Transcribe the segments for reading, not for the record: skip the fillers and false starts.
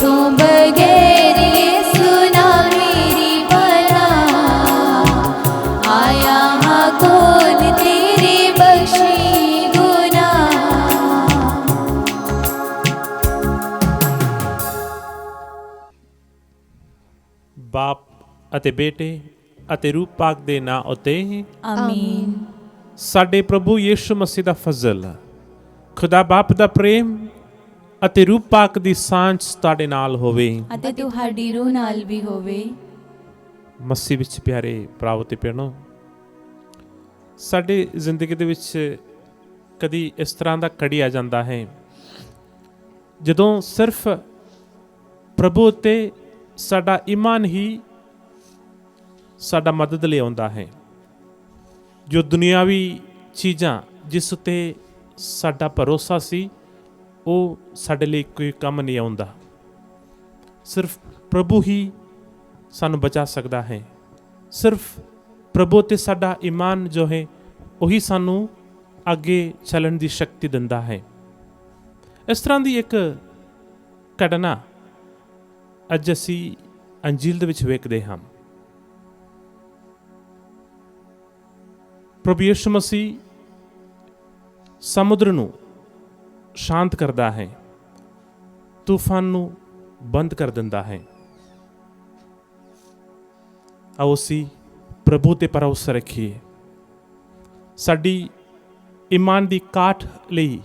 तो बगैर सुना मेरी भला, आया हाँ कौन तेरे बख्शे गुनाह। बाप ਅਤੇ ਬੇਟੇ ਅਤੇ ਰੂਹ ਪਾਕ ਦੇ ਨਾਂ ਉਤੇ आमीन। ਸਾਡੇ ਪ੍ਰਭੂ ਯਿਸੂ ਮਸੀਹ ਦਾ ਫਜ਼ਲ, ਖੁਦਾ ਬਾਪ ਦਾ ਪ੍ਰੇਮ ਅਤੇ ਰੂਹ ਪਾਕ ਦੀ ਸਾਂਝ ਤੁਹਾਡੇ ਨਾਲ ਹੋਵੇ ਅਤੇ ਤੁਹਾਡੀ ਰੂਹ ਨਾਲ ਵੀ ਹੋਵੇ। ਮਸੀਹ ਵਿੱਚ ਪਿਆਰੇ ਭਰਾਵੋ ਤੇ ਭੈਣੋ, ਸਾਡੇ ਜ਼ਿੰਦਗੀ ਦੇ ਵਿੱਚ ਕਦੀ ਇਸ ਤਰ੍ਹਾਂ ਦਾ ਘੜੀ ਆ ਜਾਂਦਾ ਹੈ ਜਦੋਂ ਸਿਰਫ ਪ੍ਰਭੂ ਉੱਤੇ ਸਾਡਾ ਈਮਾਨ ਹੀ ਸਾਡਾ ਮਦਦ ਲਿਆਉਂਦਾ ਹੈ। ਜੋ ਦੁਨਿਆਵੀ ਚੀਜ਼ਾਂ ਜਿਸ ਉੱਤੇ ਸਾਡਾ ਭਰੋਸਾ ਸੀ ਉਹ ਸਾਡੇ ਲਈ ਕੋਈ ਕੰਮ ਨਹੀਂ ਆਉਂਦਾ। ਸਿਰਫ ਪ੍ਰਭੂ ਹੀ ਸਾਨੂੰ ਬਚਾ ਸਕਦਾ ਹੈ। ਸਿਰਫ ਪ੍ਰਭੂ ਤੇ ਸਾਡਾ ਈਮਾਨ ਜੋ ਹੈ ਉਹੀ ਸਾਨੂੰ ਅੱਗੇ ਚੱਲਣ ਦੀ ਸ਼ਕਤੀ ਦਿੰਦਾ ਹੈ। ਇਸ ਤਰ੍ਹਾਂ ਦੀ ਇੱਕ ਘਟਨਾ ਅੱਜ ਅਸੀਂ ਅੰਜੀਲ ਦੇ ਵਿੱਚ ਵੇਖਦੇ ਹਾਂ। ਪ੍ਰਭੂ ਯਿਸੂ ਮਸੀਹ ਸਮੁੰਦਰ ਨੂੰ ਸ਼ਾਂਤ ਕਰਦਾ ਹੈ, ਤੂਫਾਨ ਨੂੰ ਬੰਦ ਕਰ ਦਿੰਦਾ ਹੈ। ਆਓ ਅਸੀਂ ਪ੍ਰਭੂ ਤੇ ਭਰੋਸਾ ਰੱਖੀਏ। ਸਾਡੀ ਈਮਾਨ ਦੀ ਕਾਠ ਲਈ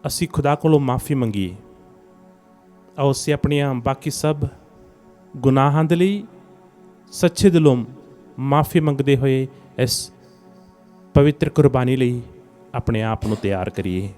ਅਸੀਂ ਖੁਦਾ ਕੋਲੋਂ ਮਾਫੀ ਮੰਗੀਏ। ਆਓ ਅਸੀਂ ਆਪਣੀਆਂ ਬਾਕੀ ਸਭ ਗੁਨਾਹਾਂ ਦੇ ਲਈ ਸੱਚੇ ਦਿਲੋਂ ਮਾਫੀ ਮੰਗਦੇ ਹੋਏ ਇਸ ਪਵਿੱਤਰ ਕੁਰਬਾਨੀ ਲਈ ਆਪਣੇ ਆਪ ਨੂੰ ਤਿਆਰ ਕਰੀਏ।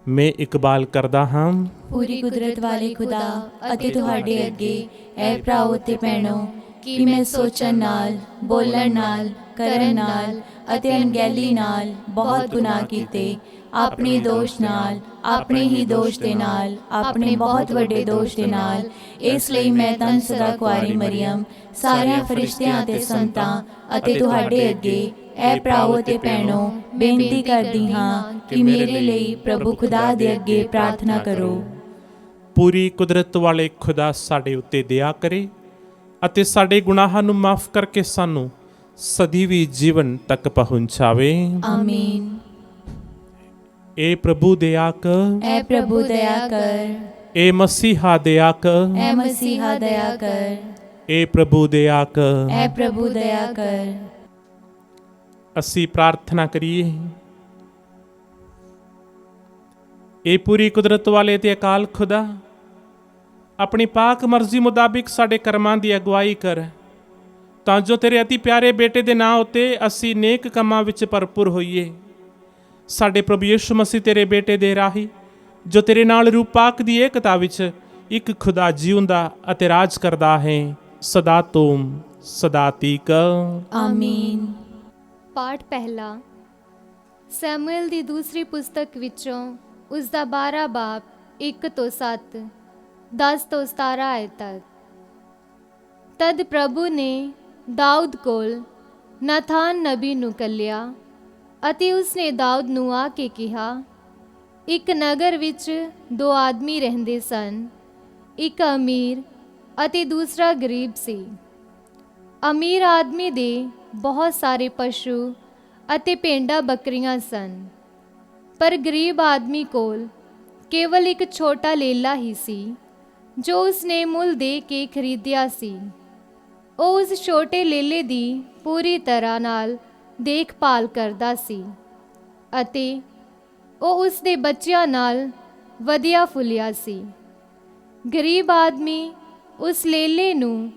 ਮੈਂ ਇਕਬਾਲ ਕਰਦਾ ਹਾਂ ਪੂਰੀ ਕੁਦਰਤ ਵਾਲੇ ਖੁਦਾ ਅਤੇ ਤੁਹਾਡੇ ਅੱਗੇ ਐ ਭਰਾਓ ਤੇ ਭੈਣੋ ਕਿ ਮੈਂ ਸੋਚਣ ਨਾਲ, ਬੋਲਣ ਨਾਲ, ਕਰਨ ਨਾਲ ਅਤੇ ਅਣਗਹਿਲੀ ਨਾਲ ਬਹੁਤ ਗੁਨਾਹ ਕੀਤੇ। ਆਪਣੇ ਦੋਸ਼ ਨਾਲ, ਆਪਣੇ ਹੀ ਦੋਸ਼ ਦੇ ਨਾਲ, ਆਪਣੇ ਬਹੁਤ ਵੱਡੇ ਦੋਸ਼ ਦੇ ਨਾਲ। ਇਸ ਲਈ ਮੈਂ ਤਾਂ ਸਦਾ ਕੁਆਰੀ ਮਰੀਅਮ ਸਾਰਿਆਂ ਫਰਿਸ਼ਤਿਆਂ ਅਤੇ ਸੰਤਾਂ ਅਤੇ ਤੁਹਾਡੇ ਅੱਗੇ ਐ ਭਰਾਓ ਤੇ ਭੈਣੋ ਬੇਨਤੀ ਕਰਦੀ ਹਾਂ ਕਿ ਮੇਰੇ ਲਈ ਪ੍ਰਭੂ ਖੁਦਾ ਦੇ ਅੱਗੇ ਪ੍ਰਾਰਥਨਾ ਕਰੋ। ਪੂਰੀ ਕੁਦਰਤ ਵਾਲੇ ਖੁਦਾ ਸਾਡੇ ਉੱਤੇ ਦਇਆ ਕਰੇ ਅਤੇ ਸਾਡੇ ਗੁਨਾਹਾਂ ਨੂੰ ਮਾਫ ਕਰਕੇ ਸਾਨੂੰ ਸਦੀਵੀ ਜੀਵਨ ਤੱਕ ਪਹੁੰਚਾਵੇ। ਆਮੀਨ। ਏ ਪ੍ਰਭੂ ਦਇਆ ਕਰ, ਐ ਪ੍ਰਭੂ ਦਇਆ ਕਰ, ਏ ਮਸੀਹਾ ਦਇਆ ਕਰ, ਐ ਮਸੀਹਾ ਦਇਆ ਕਰ, ਏ ਪ੍ਰਭੂ ਦਇਆ ਕਰ। ਐ ਪ੍ਰਭੂ ਦਇਆ ਕਰ। ਅਸੀਂ ਪ੍ਰਾਰਥਨਾ ਕਰੀਏ। ਇਹ ਪੂਰੀ ਕੁਦਰਤ ਵਾਲੇ ਤੇ ਅਕਾਲ ਖੁਦਾ, ਆਪਣੀ ਪਾਕ ਮਰਜ਼ੀ ਮੁਤਾਬਿਕ ਸਾਡੇ ਕਰਮਾਂ ਦੀ ਅਗਵਾਈ ਕਰ, ਤਾਂ ਜੋ ਤੇਰੇ ਅਤੀ ਪਿਆਰੇ ਬੇਟੇ ਦੇ ਨਾਂ ਉੱਤੇ ਅਸੀਂ ਨੇਕ ਕੰਮਾਂ ਵਿੱਚ ਭਰਪੂਰ ਹੋਈਏ। ਸਾਡੇ ਪ੍ਰਭੂ ਯਿਸੂ ਮਸੀਹ ਤੇਰੇ ਬੇਟੇ ਦੇ ਰਾਹੀਂ, ਜੋ ਤੇਰੇ ਨਾਲ ਰੂਹ ਪਾਕ ਦੀ ਏਕਤਾ ਵਿੱਚ ਇੱਕ ਖੁਦਾ ਜਿਉਂਦਾ ਅਤੇ ਰਾਜ ਕਰਦਾ ਹੈ, ਸਦਾ ਤੋਂ ਸਦਾ ਤੀਕ। ਆਮੀਨ। ਪਾਠ ਪਹਿਲਾ। ਸੈਮੂਅਲ ਦੀ ਦੂਸਰੀ ਪੁਸਤਕ ਵਿੱਚੋਂ ਉਸ ਦਾ 12 ਬਾਬ 1 ਤੋਂ 7, 10 ਤੋਂ 17 ਆਇਤ ਤੱਕ। ਤਦ ਪ੍ਰਭੂ ਨੇ ਦਾਊਦ ਕੋਲ ਨਾਥਾਨ ਨਬੀ ਨੂੰ ਘੱਲਿਆ ਅਤੇ ਉਸਨੇ ਦਾਊਦ ਨੂੰ ਆ ਕੇ ਕਿਹਾ, ਇੱਕ ਨਗਰ ਵਿੱਚ 2 ਆਦਮੀ ਰਹਿੰਦੇ ਸਨ, ਇੱਕ ਅਮੀਰ ਅਤੇ ਦੂਸਰਾ ਗਰੀਬ ਸੀ। ਅਮੀਰ ਆਦਮੀ ਦੇ ਬਹੁਤ ਸਾਰੇ ਪਸ਼ੂ ਅਤੇ ਭੇਡਾਂ ਬੱਕਰੀਆਂ ਸਨ, ਪਰ ਗਰੀਬ ਆਦਮੀ ਕੋਲ ਕੇਵਲ ਇੱਕ ਛੋਟਾ ਲੇਲਾ ਹੀ ਸੀ ਜੋ ਉਸਨੇ ਮੁੱਲ ਦੇ ਕੇ ਖਰੀਦਿਆ ਸੀ। ਉਹ ਉਸ ਛੋਟੇ ਲੇਲੇ ਦੀ ਪੂਰੀ ਤਰ੍ਹਾਂ ਨਾਲ ਦੇਖਭਾਲ ਕਰਦਾ ਸੀ ਅਤੇ ਉਹ ਉਸ ਦੇ ਬੱਚਿਆਂ ਨਾਲ ਵਧਿਆ ਫੁੱਲਿਆ ਸੀ। ਗਰੀਬ ਆਦਮੀ ਉਸ ਲੇਲੇ ਨੂੰ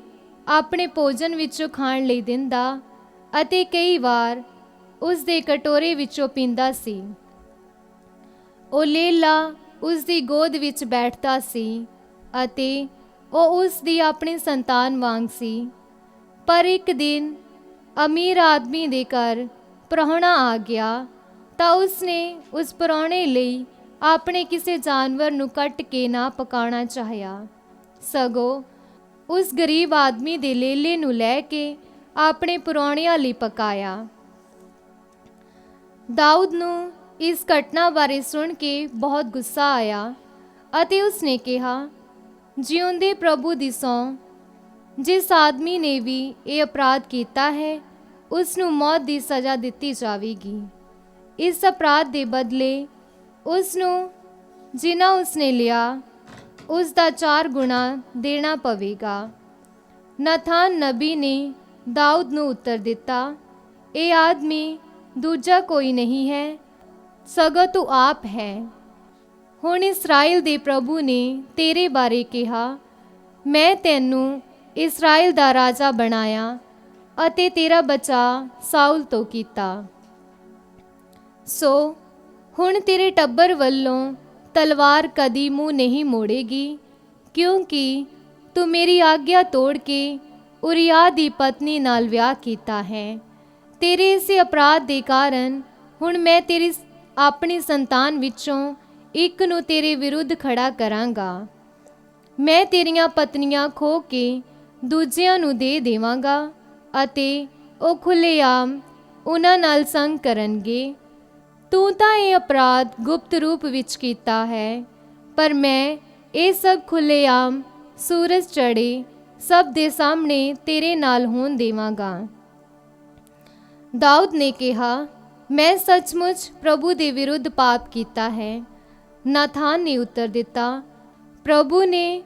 ਆਪਣੇ ਭੋਜਨ ਵਿੱਚੋਂ ਖਾਣ ਲਈ ਦਿੰਦਾ ਅਤੇ ਕਈ ਵਾਰ ਉਸ ਦੇ ਕਟੋਰੇ ਵਿੱਚੋਂ ਪੀਂਦਾ ਸੀ। ਉਹ ਲੇਲਾ ਉਸ ਦੀ ਗੋਦ ਵਿੱਚ ਬੈਠਦਾ ਸੀ ਅਤੇ ਉਹ ਉਸ ਦੀ ਆਪਣੀ ਸੰਤਾਨ ਵਾਂਗ ਸੀ। ਪਰ ਇੱਕ ਦਿਨ ਅਮੀਰ ਆਦਮੀ ਦੇ ਘਰ ਪ੍ਰਾਹੁਣਾ ਆ ਗਿਆ ਤਾਂ ਉਸਨੇ ਉਸ ਪ੍ਰਾਹੁਣੇ ਲਈ ਆਪਣੇ ਕਿਸੇ ਜਾਨਵਰ ਨੂੰ ਕੱਟ ਕੇ ਨਾ ਪਕਾਉਣਾ ਚਾਹਿਆ, ਸਗੋਂ ਉਸ ਗਰੀਬ ਆਦਮੀ ਦੇ ਲੇਲੇ ਨੂੰ ਲੈ ਕੇ ਆਪਣੇ ਪ੍ਰਾਹੁਣਿਆਂ ਲਈ ਪਕਾਇਆ। ਦਾਊਦ ਨੂੰ ਇਸ ਘਟਨਾ ਬਾਰੇ ਸੁਣ ਕੇ ਬਹੁਤ ਗੁੱਸਾ ਆਇਆ ਅਤੇ ਉਸਨੇ ਕਿਹਾ, ਜਿਉਂਦੇ ਪ੍ਰਭੂ ਦੀ ਸਹੁੰ, ਜਿਸ ਆਦਮੀ ਨੇ ਵੀ ਇਹ ਅਪਰਾਧ ਕੀਤਾ ਹੈ ਉਸ ਨੂੰ ਮੌਤ ਦੀ ਸਜ਼ਾ ਦਿੱਤੀ ਜਾਵੇਗੀ। ਇਸ ਅਪਰਾਧ ਦੇ ਬਦਲੇ ਉਸ ਨੂੰ ਜਿੰਨਾ ਉਸਨੇ ਲਿਆ ਉਸ ਦਾ 4 ਗੁਣਾ ਦੇਣਾ ਪਵੇਗਾ। ਨਾਥਾਨ ਨਬੀ ਨੇ ਦਾਊਦ ਨੂੰ ਉੱਤਰ ਦਿੱਤਾ, ਇਹ ਆਦਮੀ ਦੂਜਾ ਕੋਈ ਨਹੀਂ ਹੈ, ਸਗੋਂ ਤੂੰ ਆਪ ਹੈ। ਹੁਣ ਇਸਰਾਇਲ ਦੇ ਪ੍ਰਭੂ ਨੇ ਤੇਰੇ ਬਾਰੇ ਕਿਹਾ, ਮੈਂ ਤੈਨੂੰ ਇਸਰਾਇਲ ਦਾ ਰਾਜਾ ਬਣਾਇਆ ਅਤੇ ਤੇਰਾ ਬਚਾਅ ਸਾਊਲ ਤੋਂ ਕੀਤਾ। ਸੋ ਹੁਣ ਤੇਰੇ ਟੱਬਰ ਵੱਲੋਂ ਤਲਵਾਰ ਕਦੀ ਮੂੰਹ ਨਹੀਂ ਮੋੜੇਗੀ, ਕਿਉਂਕਿ ਤੂੰ ਮੇਰੀ ਆਗਿਆ ਤੋੜ ਕੇ ਉਰੀਆ ਦੀ ਪਤਨੀ ਨਾਲ ਵਿਆਹ ਕੀਤਾ ਹੈ। ਤੇਰੇ ਇਸੇ ਅਪਰਾਧ ਦੇ ਕਾਰਨ ਹੁਣ ਮੈਂ ਤੇਰੀ ਆਪਣੀ ਸੰਤਾਨ ਵਿੱਚੋਂ ਇੱਕ ਨੂੰ ਤੇਰੇ ਵਿਰੁੱਧ ਖੜਾ ਕਰਾਂਗਾ। ਮੈਂ ਤੇਰੀਆਂ ਪਤਨੀਆਂ ਖੋ ਕੇ ਦੂਜਿਆਂ ਨੂੰ ਦੇ ਦੇਵਾਂਗਾ ਅਤੇ ਉਹ ਖੁੱਲ੍ਹੇਆਮ ਉਹਨਾਂ ਨਾਲ ਸੰਗ ਕਰਨਗੇ। ਤੂੰ ਤਾਂ ਇਹ ਅਪਰਾਧ ਗੁਪਤ ਰੂਪ ਵਿੱਚ ਕੀਤਾ ਹੈ, ਪਰ ਮੈਂ ਇਹ ਸਭ ਖੁੱਲ੍ਹੇਆਮ ਸੂਰਜ ਚੜ੍ਹੇ ਸਭ ਦੇ ਸਾਹਮਣੇ ਤੇਰੇ ਨਾਲ ਹੋਣ ਦੇਵਾਂਗਾ। ਦਾਊਦ ਨੇ ਕਿਹਾ, ਮੈਂ ਸੱਚਮੁੱਚ ਪ੍ਰਭੂ ਦੇ ਵਿਰੁੱਧ ਪਾਪ ਕੀਤਾ ਹੈ। ਨਾਥਾਨ ਨੇ ਉੱਤਰ ਦਿੱਤਾ, ਪ੍ਰਭੂ ਨੇ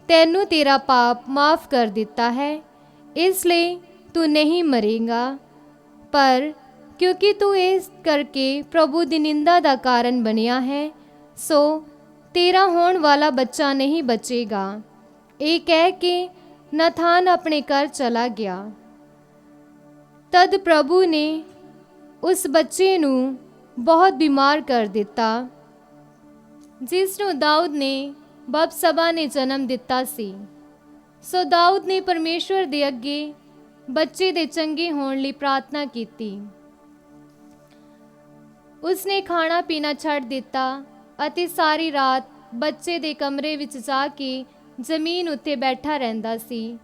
ਤੈਨੂੰ ਤੇਰਾ ਪਾਪ ਮਾਫ ਕਰ ਦਿੱਤਾ ਹੈ, ਇਸ ਲਈ ਤੂੰ ਨਹੀਂ ਮਰੇਗਾ। ਪਰ ਕਿਉਂਕਿ ਤੂੰ ਇਸ ਕਰਕੇ ਪ੍ਰਭੂ ਦੀ ਨਿੰਦਾ ਦਾ ਕਾਰਨ ਬਣਿਆ ਹੈ, ਸੋ ਤੇਰਾ ਹੋਣ ਵਾਲਾ ਬੱਚਾ ਨਹੀਂ ਬਚੇਗਾ। ਇਹ ਕਹਿ ਕੇ ਨਾਥਾਨ ਆਪਣੇ ਘਰ ਚਲਾ ਗਿਆ। ਤਦ ਪ੍ਰਭੂ ਨੇ ਉਸ ਬੱਚੇ ਨੂੰ ਬਹੁਤ ਬਿਮਾਰ ਕਰ ਦਿੱਤਾ, ਜਿਸ ਨੂੰ ਦਾਊਦ ਨੇ ਬਪਸਬਾ ਨੇ ਜਨਮ ਦਿੱਤਾ ਸੀ। ਸੋ ਦਾਊਦ ਨੇ ਪਰਮੇਸ਼ਵਰ ਦੇ ਅੱਗੇ ਬੱਚੇ ਦੇ ਚੰਗੇ ਹੋਣ ਲਈ ਪ੍ਰਾਰਥਨਾ ਕੀਤੀ। ਉਸਨੇ ਖਾਣਾ ਪੀਣਾ ਛੱਡ ਦਿੱਤਾ ਅਤੇ ਸਾਰੀ ਰਾਤ ਬੱਚੇ ਦੇ ਕਮਰੇ ਵਿੱਚ ਜਾ ਕੇ ਜ਼ਮੀਨ ਉੱਤੇ ਬੈਠਾ ਰਹਿੰਦਾ ਸੀ।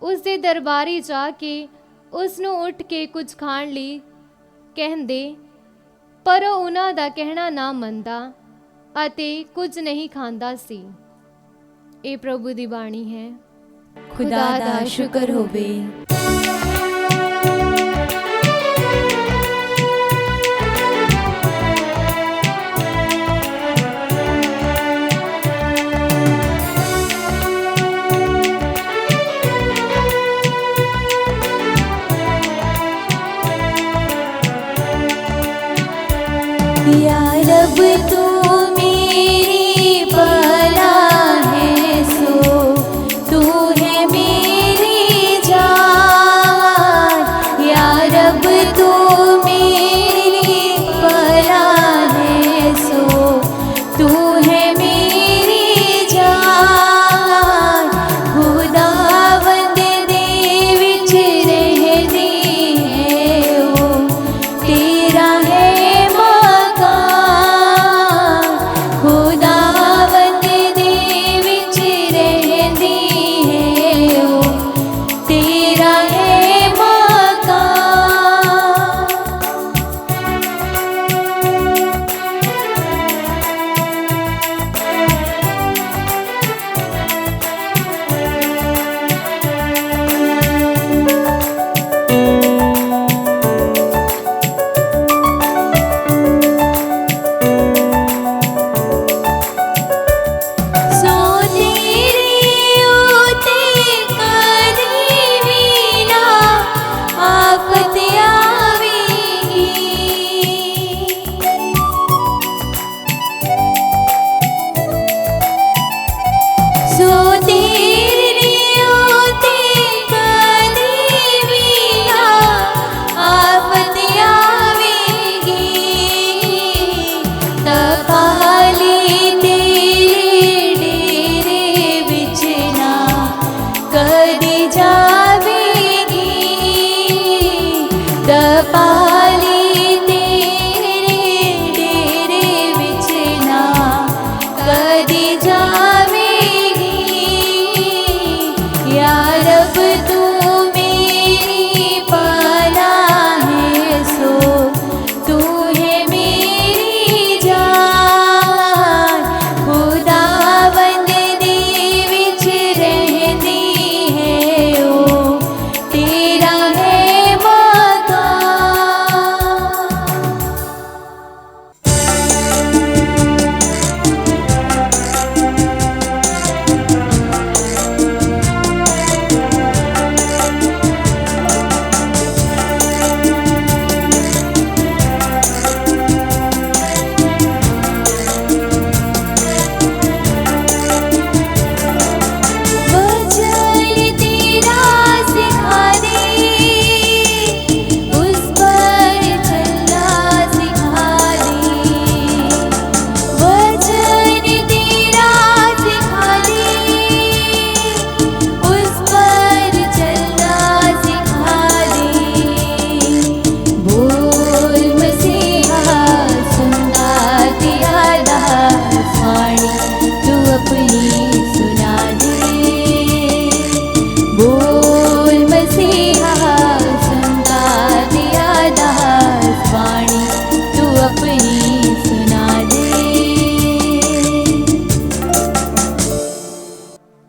ਉਸ ਦੇ ਦਰਬਾਰੀ ਜਾ ਕੇ ਉਸ ਨੂੰ ਉੱਠ ਕੇ ਕੁਝ ਖਾਣ ਲਈ ਕਹਿੰਦੇ, ਪਰ ਉਹ ਉਹਨਾਂ ਦਾ ਕਹਿਣਾ ਨਾ ਮੰਨਦਾ ਅਤੇ ਕੁਝ ਨਹੀਂ ਖਾਂਦਾ ਸੀ। ਇਹ ਪ੍ਰਭੂ ਦੀ ਬਾਣੀ ਹੈ। ਖੁਦਾ ਦਾ ਸ਼ੁਕਰ ਹੋਵੇ। या रब तू मेरी भला है, सो तू है मेरी जान।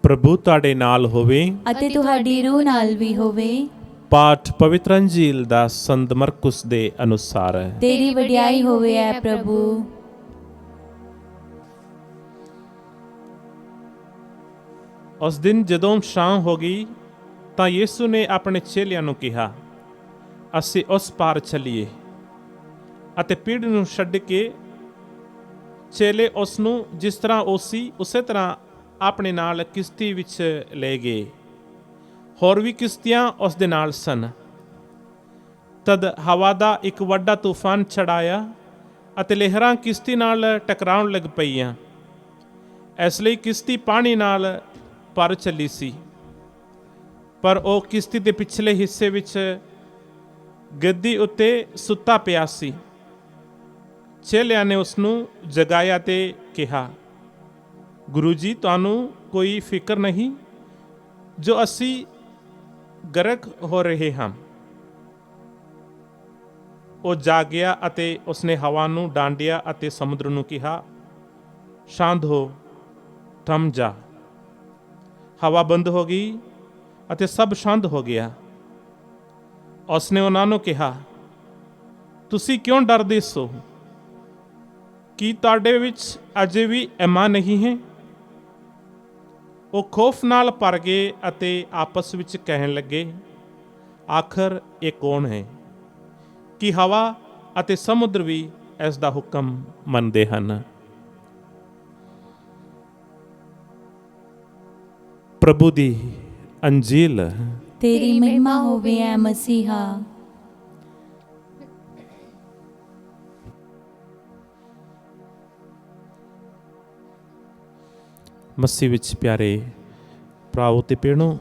ਪ੍ਰਭੂ ਤੁਹਾਡੇ ਨਾਲ ਹੋਵੇ। ਅਤੇ ਤੁਹਾਡੀ ਰੂਹ ਨਾਲ ਵੀ ਹੋਵੇ। ਪਾਠ ਪਵਿੱਤਰ ਅੰਜੀਲ ਦਾ ਸੰਤ ਮਰਕੁਸ ਦੇ ਅਨੁਸਾਰ ਹੈ। ਤੇਰੀ ਵਡਿਆਈ ਹੋਵੇ ਐ ਪ੍ਰਭੂ। ਉਸ ਦਿਨ ਜਦੋਂ ਸ਼ਾਮ ਹੋ ਗਈ ਤਾਂ ਯਿਸੂ ਨੇ ਆਪਣੇ ਚੇਲਿਆਂ ਨੂੰ ਕਿਹਾ, ਅਸੀਂ ਉਸ ਪਾਰ ਚੱਲੀਏ। ਅਤੇ ਪੀੜ ਨੂੰ ਛੱਡ ਕੇ ਚੇਲੇ ਉਸ ਨੂੰ ਜਿਸ ਤਰ੍ਹਾਂ ਉਹ ਸੀ ਉਸੇ ਤਰ੍ਹਾਂ ਆਪਣੇ ਨਾਲ ਕਿਸ਼ਤੀ ਵਿੱਚ ਲੈ ਗਏ। ਹੋਰ ਵੀ ਕਿਸ਼ਤੀਆਂ ਉਸ ਦੇ ਨਾਲ ਸਨ। ਤਦ ਹਵਾ ਦਾ ਇੱਕ ਵੱਡਾ ਤੂਫਾਨ ਛੜਾਇਆ ਅਤੇ ਲਹਿਰਾਂ ਕਿਸ਼ਤੀ ਨਾਲ ਟਕਰਾਉਣ ਲੱਗ ਪਈਆਂ। ਇਸ ਲਈ ਕਿਸ਼ਤੀ ਪਾਣੀ ਨਾਲ ਭਰ ਚੱਲੀ ਸੀ, ਪਰ ਉਹ ਕਿਸ਼ਤੀ ਦੇ ਪਿਛਲੇ ਹਿੱਸੇ ਵਿੱਚ ਗੱਦੀ ਉੱਤੇ ਸੁੱਤਾ ਪਿਆ ਸੀ। ਚੇਲਿਆਂ ਨੇ ਉਸ ਨੂੰ ਜਗਾਇਆ ਤੇ ਕਿਹਾ, ਗੁਰੂ ਜੀ, ਤੁਹਾਨੂੰ ਕੋਈ ਫਿਕਰ ਨਹੀਂ ਜੋ ਅਸੀਂ ਗਰਕ ਹੋ ਰਹੇ ਹਾਂ। ਉਹ ਜਾਗਿਆ ਅਤੇ ਉਸਨੇ ਹਵਾ ਨੂੰ ਡਾਂਡਿਆ ਅਤੇ ਸਮੁੰਦਰ ਨੂੰ ਕਿਹਾ, ਸ਼ਾਂਤ ਹੋ, ਥੰਮ ਜਾ। ਹਵਾ ਬੰਦ ਹੋ ਗਈ ਅਤੇ ਸਭ ਸ਼ਾਂਤ ਹੋ ਗਿਆ। ਉਸਨੇ ਉਹਨਾਂ ਨੂੰ ਕਿਹਾ, ਤੁਸੀਂ ਕਿਉਂ ਡਰਦੇ ਸੋ? ਕੀ ਤੁਹਾਡੇ ਵਿੱਚ ਅਜੇ ਵੀ ਈਮਾਨ ਨਹੀਂ ਹੈ? ਉਹ ਖੌਫ ਨਾਲ ਭਰ ਗਏ ਅਤੇ ਆਪਸ ਵਿੱਚ ਕਹਿਣ ਲੱਗੇ, ਆਖਰ ਇਹ ਕੌਣ ਹੈ ਕਿ ਹਵਾ ਅਤੇ ਸਮੁੰਦਰ ਵੀ ਇਸ ਦਾ ਹੁਕਮ ਮੰਨਦੇ ਹਨ। ਪ੍ਰਭੂ ਦੀ ਅੰਜੀਲ। ਤੇਰੀ ਮਹਿਮਾ ਹੋਵੇ ਐ ਮਸੀਹਾ। ਮਸੀਹ ਵਿੱਚ ਪਿਆਰੇ ਭਰਾਵੋ ਤੇ ਭੈਣੋ,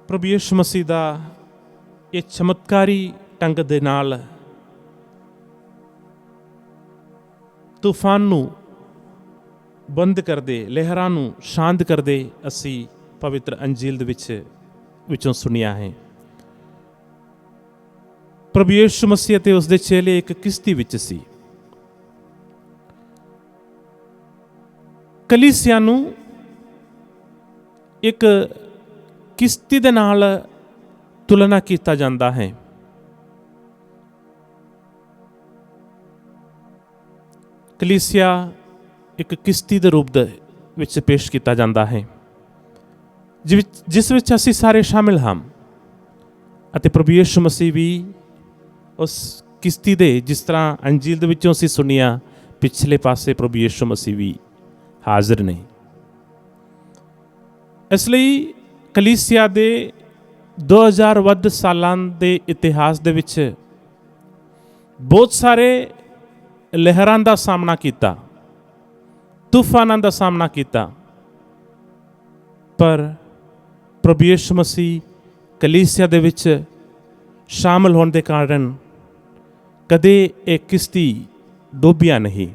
ਪ੍ਰਭੂ ਯਿਸੂ ਮਸੀਹ ਦਾ ਇਹ ਚਮਤਕਾਰੀ ਢੰਗ ਦੇ ਨਾਲ ਤੂਫਾਨ ਨੂੰ ਬੰਦ ਕਰਦੇ, ਲਹਿਰਾਂ ਨੂੰ ਸ਼ਾਂਤ ਕਰਦੇ ਅਸੀਂ ਪਵਿੱਤਰ ਅੰਜੀਲ ਦੇ ਵਿੱਚੋਂ ਸੁਣਿਆ ਹੈ। ਪ੍ਰਭੂ ਯਿਸੂ ਮਸੀਹ ਅਤੇ ਉਸ ਦੇ ਚੇਲੇ ਇੱਕ ਕਿਸ਼ਤੀ ਵਿੱਚ ਸੀ। ਕਲੀਸਿਆ ਨੂੰ ਇੱਕ ਕਿਸ਼ਤੀ ਦੇ ਨਾਲ ਤੁਲਨਾ ਕੀਤਾ ਜਾਂਦਾ ਹੈ। ਕਲੀਸਿਆ ਇੱਕ ਕਿਸ਼ਤੀ ਦੇ ਰੂਪ ਦੇ ਵਿੱਚ ਪੇਸ਼ ਕੀਤਾ ਜਾਂਦਾ ਹੈ, ਜਿਸ ਵਿੱਚ ਅਸੀਂ ਸਾਰੇ ਸ਼ਾਮਿਲ ਹਾਂ। ਅਤੇ ਪ੍ਰਭੂ ਯਿਸੂ ਮਸੀਹ ਵੀ ਉਸ ਕਿਸ਼ਤੀ ਦੇ, ਜਿਸ ਤਰ੍ਹਾਂ ਅੰਜੀਲ ਦੇ ਵਿੱਚੋਂ ਅਸੀਂ ਸੁਣਿਆ, ਪਿਛਲੇ ਪਾਸੇ ਪ੍ਰਭੂ ਯਿਸੂ ਮਸੀਹ ਵੀ ਹਾਜ਼ਰ ਨੇ। ਇਸ ਲਈ ਕਲੀਸਿਆ ਦੇ 2000 ਵੱਧ ਸਾਲਾਂ ਦੇ ਇਤਿਹਾਸ ਦੇ ਵਿੱਚ ਬਹੁਤ ਸਾਰੇ ਲਹਿਰਾਂ ਦਾ ਸਾਹਮਣਾ ਕੀਤਾ, ਤੂਫਾਨਾਂ ਦਾ ਸਾਹਮਣਾ ਕੀਤਾ, ਪਰ ਪ੍ਰਭੂ ਯਿਸੂ ਮਸੀਹ ਕਲੀਸਿਆ ਦੇ ਵਿੱਚ ਸ਼ਾਮਲ ਹੋਣ ਦੇ ਕਾਰਨ ਕਦੇ ਇਹ ਕਿਸ਼ਤੀ ਡੁੱਬਿਆ ਨਹੀਂ।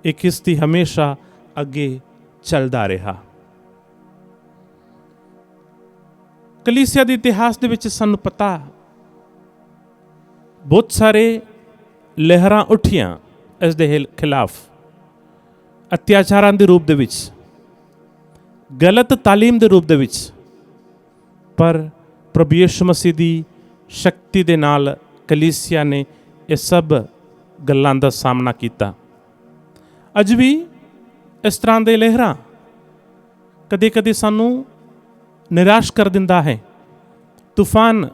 ਇਹ ਕਿਸ਼ਤੀ ਹਮੇਸ਼ਾ ਅੱਗੇ ਚੱਲਦਾ ਰਿਹਾ। ਕਲੀਸਿਆ ਦੇ ਇਤਿਹਾਸ ਦੇ ਵਿੱਚ ਸਾਨੂੰ ਪਤਾ ਬਹੁਤ ਸਾਰੇ ਲਹਿਰਾਂ ਉੱਠੀਆਂ ਇਸ ਦੇ ਖਿਲਾਫ, ਅਤਿਆਚਾਰਾਂ ਦੇ ਰੂਪ ਦੇ ਵਿੱਚ, ਗਲਤ ਤਾਲੀਮ ਦੇ ਰੂਪ ਦੇ ਵਿੱਚ, ਪਰ ਪ੍ਰਭੂ ਯਿਸੂ ਮਸੀਹ ਦੀ ਸ਼ਕਤੀ ਦੇ ਨਾਲ ਕਲੀਸਿਆ ਨੇ ਇਹ ਸਭ ਗੱਲਾਂ ਦਾ ਸਾਹਮਣਾ ਕੀਤਾ। ਅੱਜ ਵੀ ਇਸ ਤਰ੍ਹਾਂ ਦੇ ਲਹਿਰਾਂ ਕਦੇ ਕਦੇ ਸਾਨੂੰ ਨਿਰਾਸ਼ ਕਰ ਦਿੰਦਾ ਹੈ। ਤੂਫਾਨ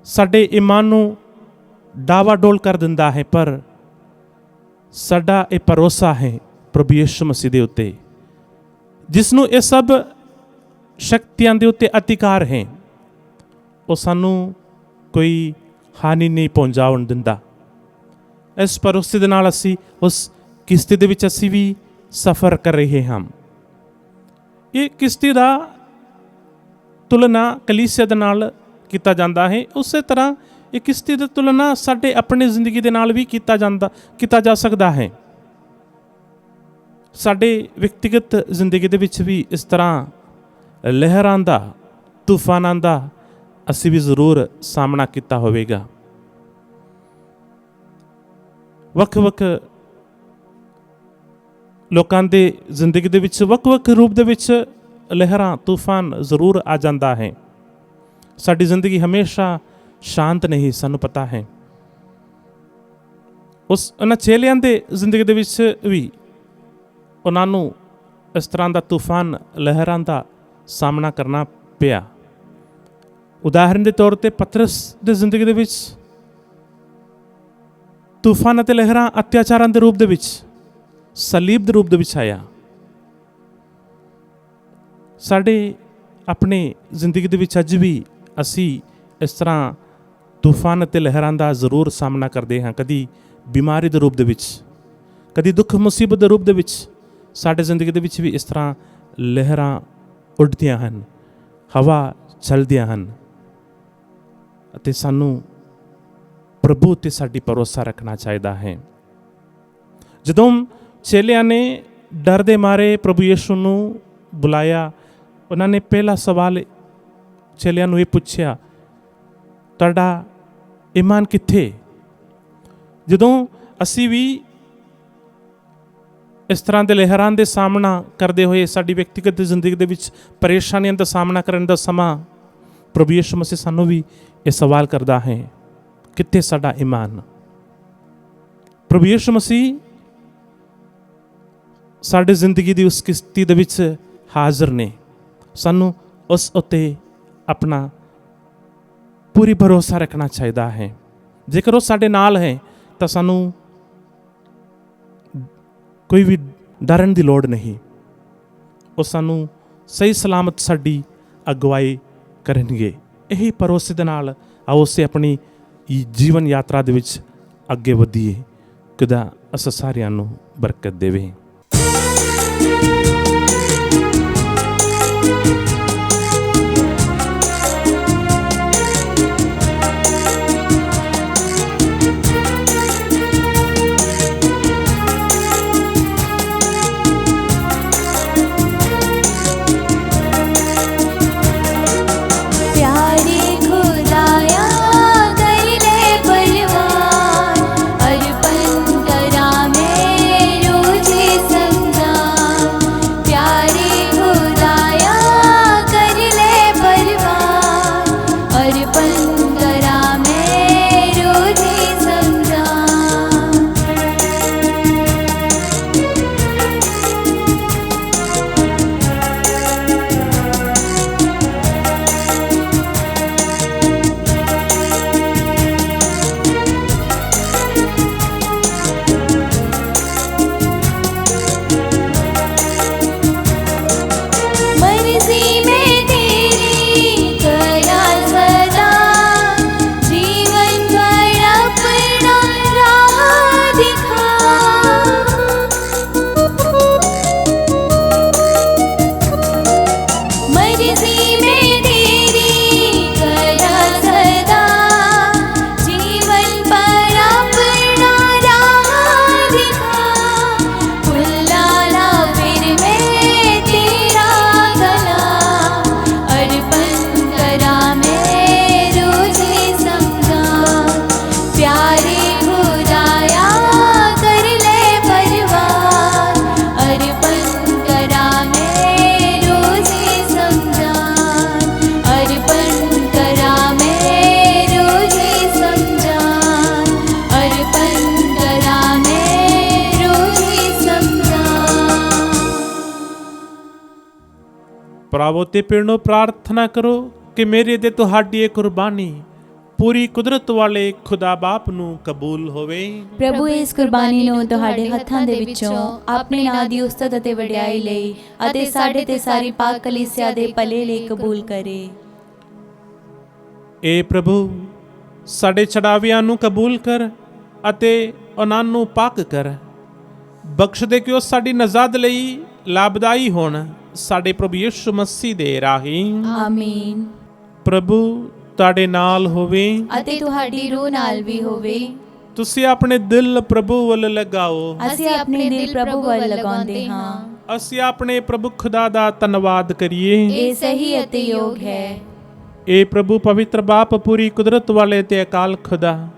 ਸਾਡੇ ਈਮਾਨ ਨੂੰ ਡਾਵਾਡੋਲ ਕਰ ਦਿੰਦਾ ਹੈ, ਪਰ ਸਾਡਾ ਇਹ ਭਰੋਸਾ ਹੈ ਪ੍ਰਭੂ ਯਿਸੂ ਮਸੀਹ ਦੇ ਉੱਤੇ, ਜਿਸ ਨੂੰ ਇਹ ਸਭ ਸ਼ਕਤੀਆਂ ਦੇ ਉੱਤੇ ਅਧਿਕਾਰ ਹੈ। ਉਹ ਸਾਨੂੰ ਕੋਈ ਹਾਨੀ ਨਹੀਂ ਪਹੁੰਚਾਉਣ ਦਿੰਦਾ। ਇਸ ਭਰੋਸੇ ਦੇ ਨਾਲ ਅਸੀਂ ਉਸ ਕਿਸ਼ਤੀ ਦੇ ਵਿੱਚ ਅਸੀਂ ਵੀ ਸਫ਼ਰ ਕਰ ਰਹੇ ਹਾਂ। ਇਹ ਕਿਸ਼ਤੀ ਦਾ ਤੁਲਨਾ ਕਲੀਸਿਆ ਦੇ ਨਾਲ ਕੀਤਾ ਜਾਂਦਾ ਹੈ। ਉਸੇ ਤਰ੍ਹਾਂ ਇਹ ਕਿਸ਼ਤੀ ਦੀ ਤੁਲਨਾ ਸਾਡੇ ਆਪਣੀ ਜ਼ਿੰਦਗੀ ਦੇ ਨਾਲ ਵੀ ਕੀਤਾ ਜਾ ਸਕਦਾ ਹੈ। ਸਾਡੇ ਵਿਅਕਤੀਗਤ ਜ਼ਿੰਦਗੀ ਦੇ ਵਿੱਚ ਵੀ ਇਸ ਤਰ੍ਹਾਂ ਲਹਿਰਾਂ ਦਾ, ਤੂਫਾਨਾਂ ਦਾ ਅਸੀਂ ਵੀ ਜ਼ਰੂਰ ਸਾਹਮਣਾ ਕੀਤਾ ਹੋਵੇਗਾ। ਵੱਖ-ਵੱਖ ਲੋਕਾਂ ਦੇ ਜ਼ਿੰਦਗੀ ਦੇ ਵਿੱਚ ਵੱਖ-ਵੱਖ ਰੂਪ ਦੇ ਵਿੱਚ ਲਹਿਰਾਂ ਤੂਫਾਨ ਜ਼ਰੂਰ ਆ ਜਾਂਦਾ ਹੈ। ਸਾਡੀ ਜ਼ਿੰਦਗੀ ਹਮੇਸ਼ਾ ਸ਼ਾਂਤ ਨਹੀਂ, ਸਾਨੂੰ ਪਤਾ ਹੈ। ਉਹਨਾਂ ਚੇਲਿਆਂ ਦੇ ਜ਼ਿੰਦਗੀ ਦੇ ਵਿੱਚ ਵੀ ਉਹਨਾਂ ਨੂੰ ਇਸ ਤਰ੍ਹਾਂ ਦਾ ਤੂਫਾਨ ਲਹਿਰਾਂ ਦਾ ਸਾਹਮਣਾ ਕਰਨਾ ਪਿਆ। ਉਦਾਹਰਨ ਦੇ ਤੌਰ ਤੇ ਪਤਰਸ ਦੀ ਜ਼ਿੰਦਗੀ ਦੇ ਵਿੱਚ ਤੂਫਾਨ ਅਤੇ ਲਹਿਰਾਂ ਅਤਿਆਚਾਰਾਂ ਦੇ ਰੂਪ ਦੇ ਵਿੱਚ, ਸਲੀਬ ਦੇ ਰੂਪ ਦੇ ਵਿੱਚ ਆਇਆ। ਸਾਡੇ ਆਪਣੇ ਜ਼ਿੰਦਗੀ ਦੇ ਵਿੱਚ ਅੱਜ ਵੀ ਅਸੀਂ ਇਸ ਤਰ੍ਹਾਂ ਤੂਫਾਨ ਅਤੇ ਲਹਿਰਾਂ ਦਾ ਜ਼ਰੂਰ ਸਾਹਮਣਾ ਕਰਦੇ ਹਾਂ। ਕਦੀ ਬਿਮਾਰੀ ਦੇ ਰੂਪ ਦੇ ਵਿੱਚ, ਕਦੀ ਦੁੱਖ ਮੁਸੀਬਤ ਦੇ ਰੂਪ ਦੇ ਵਿੱਚ ਸਾਡੇ ਜ਼ਿੰਦਗੀ ਦੇ ਵਿੱਚ ਵੀ ਇਸ ਤਰ੍ਹਾਂ ਲਹਿਰਾਂ ਉੱਡਦੀਆਂ ਹਨ, ਹਵਾ ਚੱਲਦੀਆਂ ਹਨ ਅਤੇ ਸਾਨੂੰ ਪ੍ਰਭੂ ਤੇ ਸਾਡੀ ਭਰੋਸਾ ਰੱਖਣਾ ਚਾਹੀਦਾ ਹੈ। ਜਦੋਂ ਚੇਲਿਆਂ ਨੇ ਡਰ ਦੇ ਮਾਰੇ ਪ੍ਰਭੂ ਯਿਸੂ ਨੂੰ ਬੁਲਾਇਆ, ਉਹਨਾਂ ਨੇ ਪਹਿਲਾ ਸਵਾਲ ਚੇਲਿਆਂ ਨੂੰ ਇਹ ਪੁੱਛਿਆ, ਤੁਹਾਡਾ ਈਮਾਨ ਕਿੱਥੇ? ਜਦੋਂ ਅਸੀਂ ਵੀ ਇਸ ਤਰ੍ਹਾਂ ਦੇ ਲਹਿਰਾਂ ਦੇ ਸਾਹਮਣਾ ਕਰਦੇ ਹੋਏ ਸਾਡੀ ਵਿਅਕਤੀਗਤ ਜ਼ਿੰਦਗੀ ਦੇ ਵਿੱਚ ਪਰੇਸ਼ਾਨੀਆਂ ਦਾ ਸਾਹਮਣਾ ਕਰਨ ਦਾ ਸਮਾਂ, ਪ੍ਰਭੂ ਯਿਸੂ ਮਸੀਹ ਸਾਨੂੰ ਵੀ ਇਹ ਸਵਾਲ ਕਰਦਾ ਹੈ, ਕਿੱਥੇ ਸਾਡਾ ਈਮਾਨ? ਪ੍ਰਭੂ ਯਿਸੂ ਮਸੀਹ ਸਾਡੇ ਜ਼ਿੰਦਗੀ ਦੀ ਉਸ ਕਿਸ਼ਤੀ ਦੇ ਵਿੱਚ ਹਾਜ਼ਰ ਨੇ। ਸਾਨੂੰ ਉਸ ਉੱਤੇ ਆਪਣਾ ਪੂਰੀ ਭਰੋਸਾ ਰੱਖਣਾ ਚਾਹੀਦਾ ਹੈ। ਜੇਕਰ ਉਹ ਸਾਡੇ ਨਾਲ ਹੈ ਤਾਂ ਸਾਨੂੰ ਕੋਈ ਵੀ ਡਰਨ ਦੀ ਲੋੜ ਨਹੀਂ। ਉਹ ਸਾਨੂੰ ਸਹੀ ਸਲਾਮਤ ਸਾਡੀ ਅਗਵਾਈ ਕਰਨਗੇ। ਇਹੀ ਭਰੋਸੇ ਦੇ ਨਾਲ ਆਓ ਅਸੀਂ ਆਪਣੀ ਜੀਵਨ ਯਾਤਰਾ ਦੇ ਵਿੱਚ ਅੱਗੇ ਵਧੀਏ। ਖੁਦਾ ਅਸਾਂ ਸਾਰਿਆਂ ਨੂੰ ਬਰਕਤ ਦੇਵੇ। ਭਰਾਵੋ ਤੇ ਭੈਣੋ, ਪ੍ਰਾਰਥਨਾ ਕਰੋ ਕਿ ਮੇਰੇ ਤੇ ਤੁਹਾਡੀ ਇਹ ਕੁਰਬਾਨੀ ਪੂਰੀ ਕੁਦਰਤ ਵਾਲੇ ਖੁਦਾ ਬਾਪ ਨੂੰ ਕਬੂਲ ਹੋਵੇ। ਪ੍ਰਭੂ ਇਸ ਕੁਰਬਾਨੀ ਨੂੰ ਤੁਹਾਡੇ ਹੱਥਾਂ ਦੇ ਵਿੱਚੋਂ ਆਪਣੇ ਨਾਂ ਦੀ ਉਸਤਤ ਅਤੇ ਵਡਿਆਈ ਲਈ ਅਤੇ ਸਾਡੇ ਤੇ ਸਾਰੀ ਪਾਕ ਕਲੀਸਿਆ ਦੇ ਭਲੇ ਲਈ ਕਬੂਲ ਕਰੇ। ਏ ਪ੍ਰਭੂ, ਸਾਡੇ ਚੜਾਵਿਆਂ ਨੂੰ ਕਬੂਲ ਕਰ ਅਤੇ ਉਹਨਾਂ ਨੂੰ ਪਾਕ ਕਰ। ਬਖਸ਼ ਦੇ ਕਿ ਉਹ ਸਾਡੀ ਨਜਾਤ ਲਈ ਲਾਭਦਾਈ ਹੋਣ, ਸਾਡੇ ਪ੍ਰਭੂ ਯਿਸੂ ਮਸੀਹ ਦੇ ਰਾਹੀਂ। ਆਮੀਨ। ਪ੍ਰਭੂ ਤੁਹਾਡੇ ਨਾਲ ਹੋਵੇ ਅਤੇ ਤੁਹਾਡੀ ਰੂਹ ਨਾਲ ਵੀ ਹੋਵੇ। ਤੁਸੀਂ ਆਪਣੇ ਦਿਲ ਪ੍ਰਭੂ ਵੱਲ ਲਗਾਓ। ਅਸੀਂ ਆਪਣੇ ਦਿਲ ਪ੍ਰਭੂ ਵੱਲ ਲਗਾਉਂਦੇ ਹਾਂ। ਅਸੀਂ ਆਪਣੇ ਪ੍ਰਭੂ ਖੁਦਾ ਦਾ ਧੰਨਵਾਦ ਕਰੀਏ। ਇਹ ਸਹੀ ਅਤੇ ਯੋਗ ਹੈ। ਇਹ ਪ੍ਰਭੂ ਪਵਿੱਤਰ ਬਾਪ, ਪੂਰੀ ਕੁਦਰਤ ਵਾਲੇ ਤੇ ਅਕਾਲ ਖੁਦਾ,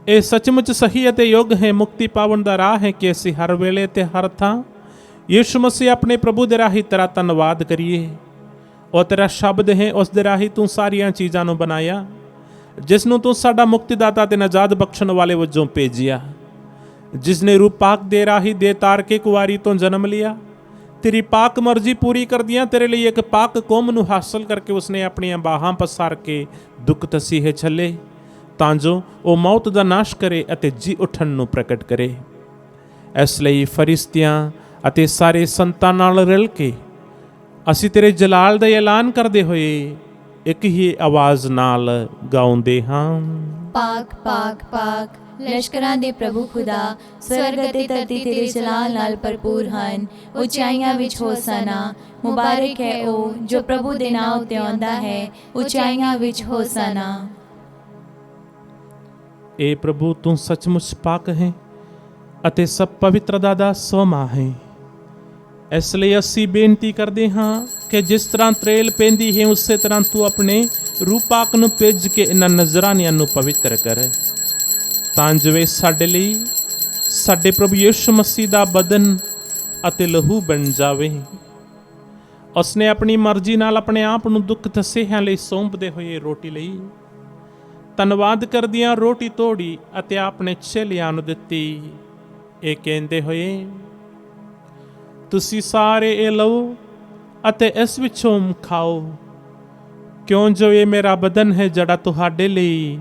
ਇਹ ਸੱਚਮੁੱਚ ਸਹੀ ਅਤੇ ਯੋਗ ਹੈ। ਮੁਕਤੀ ਪਾਵਨ ਦਾ ਰਾਹ ਹੈ ਕਿ ਅਸੀਂ ਹਰ ਵੇਲੇ ਤੇ ਹਰ ਥਾਂ ਯਿਸੂ ਮਸੀਹ ਆਪਣੇ ਪ੍ਰਭੂ ਦੇ ਰਾਹੀਂ ਤੇਰਾ ਧੰਨਵਾਦ ਕਰੀਏ। ਉਹ ਤੇਰਾ ਸ਼ਬਦ ਹੈ, ਉਸ ਦੇ ਰਾਹੀਂ ਤੂੰ ਸਾਰੀਆਂ ਚੀਜ਼ਾਂ ਨੂੰ ਬਣਾਇਆ, ਜਿਸ ਨੂੰ ਤੂੰ ਸਾਡਾ ਮੁਕਤੀਦਾਤਾ ਤੇ ਨਜਾਤ ਬਖਸ਼ਣ ਵਾਲੇ ਵਜੋਂ ਭੇਜਿਆ, ਜਿਸ ਨੇ ਰੂਪ ਪਾਕ ਦੇ ਰਾਹੀਂ ਦੇ ਤਾਰ ਕੇ ਕੁਆਰੀ ਤੋਂ ਜਨਮ ਲਿਆ। ਤੇਰੀ ਪਾਕ ਮਰਜ਼ੀ ਪੂਰੀ ਕਰਦਿਆਂ ਤੇਰੇ ਲਈ ਇੱਕ ਪਾਕ ਕੌਮ ਨੂੰ ਹਾਸਲ ਕਰਕੇ ਉਸਨੇ ਆਪਣੀਆਂ ਬਾਹਾਂ ਪਸਾਰ ਕੇ ਦੁੱਖ ਤਸੀਹੇ ਛੱਲੇ, ਤਾਂ ਜੋ ਉਹ ਮੌਤ ਦਾ ਨਾਸ਼ ਕਰੇ ਅਤੇ ਜੀ ਉੱਠਣ ਨੂੰ ਪ੍ਰਗਟ ਕਰੇ। ਇਸ ਲਈ ਫਰਿਸ਼ਤਿਆਂ ਅਤੇ ਸਾਰੇ ਸੰਤਾਂ ਨਾਲ ਰਲ ਕੇ ਅਸੀਂ ਤੇਰੇ ਜਲਾਲ ਦਾ ਐਲਾਨ ਕਰਦੇ ਹੋਏ ਇੱਕ ਹੀ ਆਵਾਜ਼ ਨਾਲ ਗਾਉਂਦੇ ਹਾਂ, ਪਾਕ ਪਾਕ ਪਾਕ ਲਸ਼ਕਰਾਂ ਦੇ ਪ੍ਰਭੂ ਖੁਦਾ, ਸਵਰਗ ਅਤੇ ਧਰਤੀ ਤੇਰੇ ਜਲਾਲ ਨਾਲ ਭਰਪੂਰ ਹਨ। ਉਚਾਈਆਂ ਵਿੱਚ ਹੋਸਾਨਾ, ਮੁਬਾਰਕ ਹੈ ਉਹ ਜੋ ਪ੍ਰਭੂ ਦੇ ਨਾਮ ਉੱਤੇ ਆਉਂਦਾ ਹੈ, ਉਚਾਈਆਂ ਵਿੱਚ ਹੋਸਾਨਾ। ਏ ਪ੍ਰਭੂ, ਤੂੰ ਸੱਚਮੁੱਚ ਪਾਕ ਹੈ ਅਤੇ ਸਭ ਪਵਿੱਤਰਤਾ ਦਾ ਸੋਮਾ ਹੈ। ਇਸ ਲਈ ਅਸੀਂ ਬੇਨਤੀ ਕਰਦੇ ਹਾਂ ਕਿ ਜਿਸ ਤਰ੍ਹਾਂ ਤਰੇਲ ਪੈਂਦੀ ਹੈ, ਉਸੇ ਤਰ੍ਹਾਂ ਤੂੰ ਆਪਣੇ ਰੂਹ ਪਾਕ ਨੂੰ ਭੇਜ ਕੇ ਇਹਨਾਂ ਨਜ਼ਰਾਨਿਆਂ ਨੂੰ ਪਵਿੱਤਰ ਕਰ, ਤਾਂ ਜੋ ਸਾਡੇ ਲਈ ਸਾਡੇ ਪ੍ਰਭੂ ਯਿਸੂ ਮਸੀਹ ਦਾ ਬਦਨ ਅਤੇ ਲਹੂ ਬਣ ਜਾਵੇ। ਉਸਨੇ ਆਪਣੀ ਮਰਜ਼ੀ ਨਾਲ ਆਪਣੇ ਆਪ ਨੂੰ ਦੁੱਖ ਤਸੀਹਿਆਂ ਲਈ ਸੌਂਪਦੇ ਹੋਏ ਰੋਟੀ ਲਈ, ਧੰਨਵਾਦ ਕਰਦਿਆਂ ਰੋਟੀ ਤੋੜੀ ਅਤੇ ਆਪਣੇ ਚੇਲਿਆਂ ਨੂੰ ਦਿੱਤੀ, ਇਹ ਕਹਿੰਦੇ ਹੋਏ, ਤੁਸੀਂ ਸਾਰੇ ਇਹ ਲਓ ਅਤੇ ਇਸ ਵਿੱਚੋਂ ਖਾਓ, ਕਿਉਂ ਜੋ ਇਹ ਮੇਰਾ ਬਦਨ ਹੈ ਜਿਹੜਾ ਤੁਹਾਡੇ ਲਈ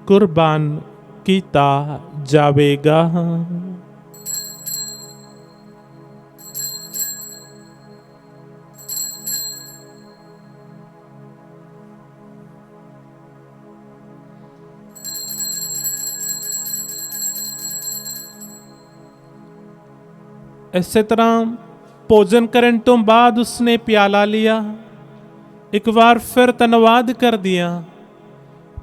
ਕੁਰਬਾਨ ਕੀਤਾ ਜਾਵੇਗਾ। ਇਸੇ ਤਰ੍ਹਾਂ ਭੋਜਨ ਕਰਨ ਤੋਂ ਬਾਅਦ ਉਸਨੇ ਪਿਆਲਾ ਲਿਆ, ਇੱਕ ਵਾਰ ਫਿਰ ਧੰਨਵਾਦ ਕਰਦਿਆਂ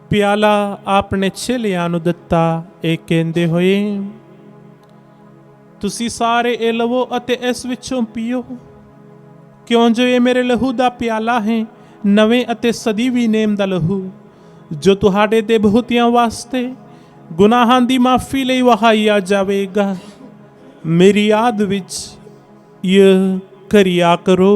ਪਿਆਲਾ ਆਪਣੇ ਚੇਲਿਆਂ ਨੂੰ ਦਿੱਤਾ, ਇਹ ਕਹਿੰਦੇ ਹੋਏ, ਤੁਸੀਂ ਸਾਰੇ ਇਹ ਲਵੋ ਅਤੇ ਇਸ ਵਿੱਚੋਂ ਪੀਓ, ਕਿਉਂ ਜੋ ਇਹ ਮੇਰੇ ਲਹੂ ਦਾ ਪਿਆਲਾ ਹੈ, ਨਵੇਂ ਅਤੇ ਸਦੀਵੀ ਨੇਮ ਦਾ ਲਹੂ, ਜੋ ਤੁਹਾਡੇ ਤੇ ਬਹੁਤਿਆਂ ਵਾਸਤੇ ਗੁਨਾਹਾਂ ਦੀ ਮਾਫੀ ਲਈ ਵਹਾਇਆ ਜਾਵੇਗਾ। ਮੇਰੀ ਯਾਦ ਵਿੱਚ ਇਹ ਕਰਿਆ ਕਰੋ।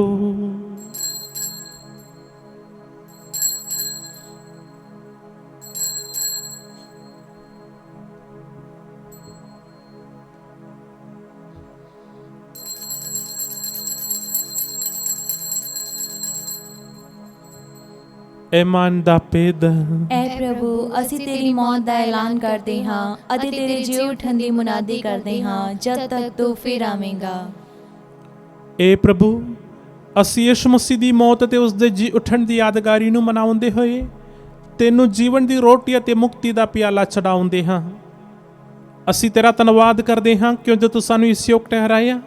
ਈਮਾਨ ਦਾ ਭੇਦ। ਐ ਪ੍ਰਭੂ, ਅਸੀਂ ਤੇਰੀ ਮੌਤ ਦਾ ਐਲਾਨ ਕਰਦੇ ਹਾਂ ਅਤੇ ਤੇਰੇ ਜੀ ਉੱਠਣ ਦੀ ਮੁਨਾਦੀ ਕਰਦੇ ਹਾਂ ਜਦ ਤੱਕ ਤੂੰ ਫਿਰ ਆਵੇਂਗਾ। ਏ ਪ੍ਰਭੂ, ਅਸੀਂ ਯਿਸੂ ਮਸੀਹ ਦੀ ਮੌਤ ਅਤੇ ਉਸ ਦੇ ਜੀ ਉੱਠਣ ਦੀ ਯਾਦਗਾਰੀ ਨੂੰ ਮਨਾਉਂਦੇ ਹੋਏ ਤੈਨੂੰ ਜੀਵਨ ਦੀ ਰੋਟੀ ਅਤੇ ਮੁਕਤੀ ਦਾ ਪਿਆਲਾ ਚੜਾਉਂਦੇ ਹਾਂ। ਅਸੀਂ ਤੇਰਾ ਧੰਨਵਾਦ ਕਰਦੇ ਹਾਂ ਕਿਉਂਕਿ ਤੂੰ ਸਾਨੂੰ ਇਸ ਯੋਗ ਠਹਿਰਾਇਆ